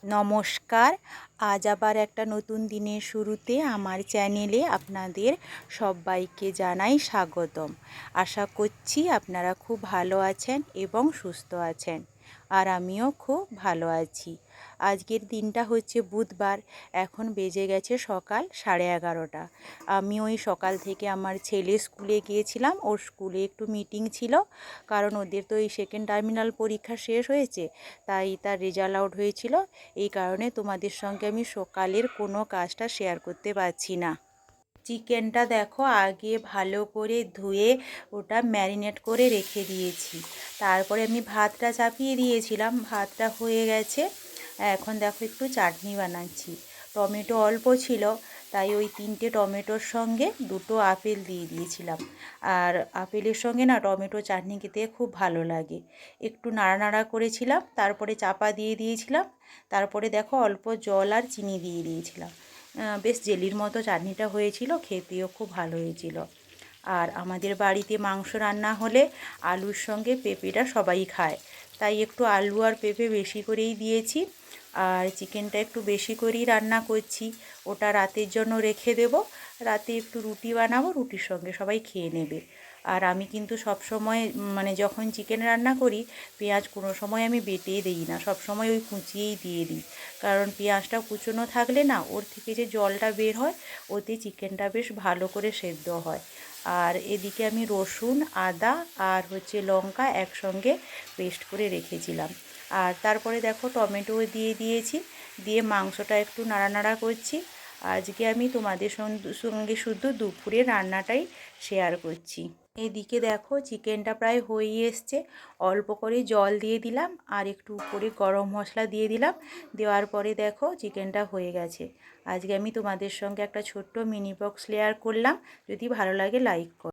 নমস্কার। আজ আবার একটা নতুন দিনের শুরুতে আমার চ্যানেলে আপনাদের সবাইকে জানাই স্বাগতম। আশা করছি আপনারা খুব ভালো আছেন এবং সুস্থ আছেন, আর আমিও খুব ভালো আছি। আজকের দিনটা হচ্ছে বুধবার। এখন বেজে গেছে সকাল 11:30। আমি ওই সকাল থেকে আমার ছেলে স্কুলে গিয়েছিলাম। ওর স্কুলে একটু মিটিং ছিল, কারণ ওদের তো এই সেকেন্ড টার্মিনাল পরীক্ষা শেষ হয়েছে, তাই তার রেজাল্ট আউট হয়েছিল। এই কারণে তোমাদের সঙ্গে আমি সকালের কোনো কাজটা শেয়ার করতে পারছি না। চিকেনটা দেখো, আগে ভালো করে ধুয়ে ওটা ম্যারিনেট করে রেখে দিয়েছি। তারপরে আমি ভাতটা চাপিয়ে দিয়েছিলাম, ভাতটা হয়ে গেছে। এখন দেখো একটু চাটনি বানাচ্ছি। টমেটো অল্প ছিল, তাই ওই 3টে টমেটোর সঙ্গে 2টো আপেল দিয়ে দিয়েছিলাম। আর আপেলের সঙ্গে না টমেটো চাটনি খেতে খুব ভালো লাগে। একটু নাড়ানাড়া করেছিলাম, তারপরে চাপা দিয়ে দিয়েছিলাম। তারপরে দেখো অল্প জল আর চিনি দিয়ে দিয়েছিলাম। বেশ জেলির মতো চাটনিটা হয়েছিল, খেতেও খুব ভালো হয়েছিল। আর আমাদের বাড়িতে মাংস রান্না হলে আলুর সঙ্গে পেঁপেটা সবাই খায়, তাই একটু আলু আর পেঁপে বেশি করেই দিয়েছি। আর চিকেনটা একটু বেশি করেই রান্না করছি, ওটা রাতের জন্য রেখে দেব। রাতে একটু রুটি বানাবো, রুটির সঙ্গে সবাই খেয়ে নেবে। আর আমি কিন্তু সব সময় যখন চিকেন রান্না করি, পেঁয়াজ কোনো সময় আমি বেটেই দিই না, সব সময় ওই কুচিয়েই দিয়ে দিই। কারণ পেঁয়াজটা কুচোনো থাকলে না ওর থেকে যে জলটা বের হয়, ওতে চিকেনটা বেশ ভালো করে সেদ্ধ হয়। আর এদিকে আমি রসুন, আদা আর লঙ্কা একসঙ্গে পেস্ট করে রেখেছিলাম। আর তারপরে দেখো টমেটো দিয়ে দিয়েছি, দিয়ে মাংসটা একটু নাড়ানাড়া করছি। আজকে আমি তোমাদের সঙ্গে শুধু দুপুরের রান্নাটাই শেয়ার করছি। এদিকে দেখো চিকেনটা প্রায় হয়েই এসছে। অল্প করে জল দিয়ে দিলাম আর একটু উপরে গরম মশলা দিয়ে দিলাম। দেওয়ার পরে দেখো চিকেনটা হয়ে গেছে। আজকে আমি তোমাদের সঙ্গে একটা ছোট্ট মিনি বক্স শেয়ার করলাম। যদি ভালো লাগে লাইক করো।